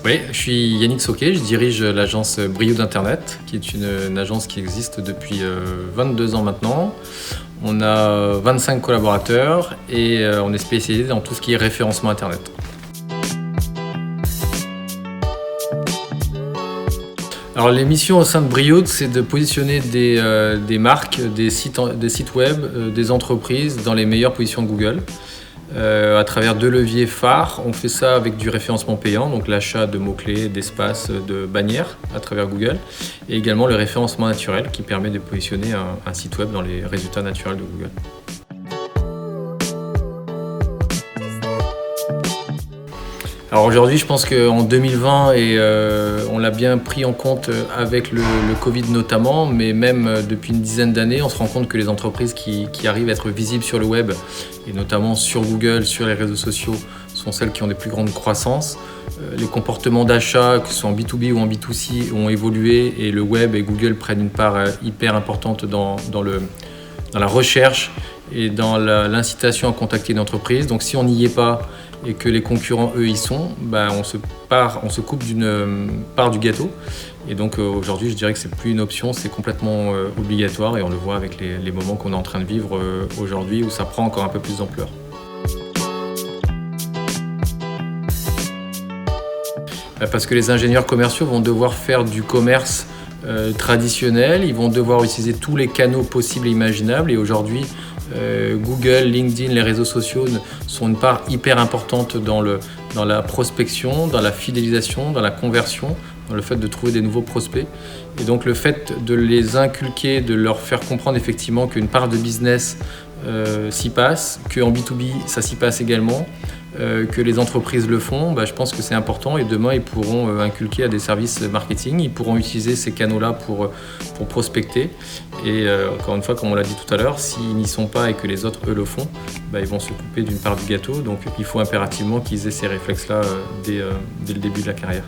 Oui, je suis Yannick Sauquet, je dirige l'agence Brio d'Internet, qui est une agence qui existe depuis 22 ans maintenant. On a 25 collaborateurs et on est spécialisé dans tout ce qui est référencement Internet. Alors les missions au sein de Brio, c'est de positionner des marques, des sites web, des entreprises dans les meilleures positions de Google. À travers 2 leviers phares, on fait ça avec du référencement payant, donc l'achat de mots-clés, d'espaces, de bannières à travers Google, et également le référencement naturel qui permet de positionner un site web dans les résultats naturels de Google. Alors aujourd'hui, je pense qu'en 2020, on l'a bien pris en compte avec le Covid notamment, mais même depuis une dizaine d'années, on se rend compte que les entreprises qui arrivent à être visibles sur le web, et notamment sur Google, sur les réseaux sociaux, sont celles qui ont des plus grandes croissances. Les comportements d'achat, que ce soit en B2B ou en B2C, ont évolué et le web et Google prennent une part hyper importante dans la recherche et dans l'incitation à contacter une entreprise. Donc si on n'y est pas et que les concurrents, eux, y sont, on se coupe d'une part du gâteau. Et donc aujourd'hui, je dirais que c'est plus une option, c'est complètement obligatoire et on le voit avec les moments qu'on est en train de vivre aujourd'hui où ça prend encore un peu plus d'ampleur. Parce que les ingénieurs commerciaux vont devoir faire du commerce traditionnel, ils vont devoir utiliser tous les canaux possibles et imaginables et aujourd'hui Google, LinkedIn, les réseaux sociaux sont une part hyper importante dans la prospection, dans la fidélisation, dans la conversion, dans le fait de trouver des nouveaux prospects. Et donc le fait de les inculquer, de leur faire comprendre effectivement qu'une part de business s'y passe, qu'en B2B ça s'y passe également, que les entreprises le font, je pense que c'est important et demain ils pourront inculquer à des services marketing, ils pourront utiliser ces canaux-là pour prospecter et encore une fois comme on l'a dit tout à l'heure, s'ils n'y sont pas et que les autres eux le font, ils vont se couper d'une part du gâteau, donc il faut impérativement qu'ils aient ces réflexes-là dès le début de la carrière.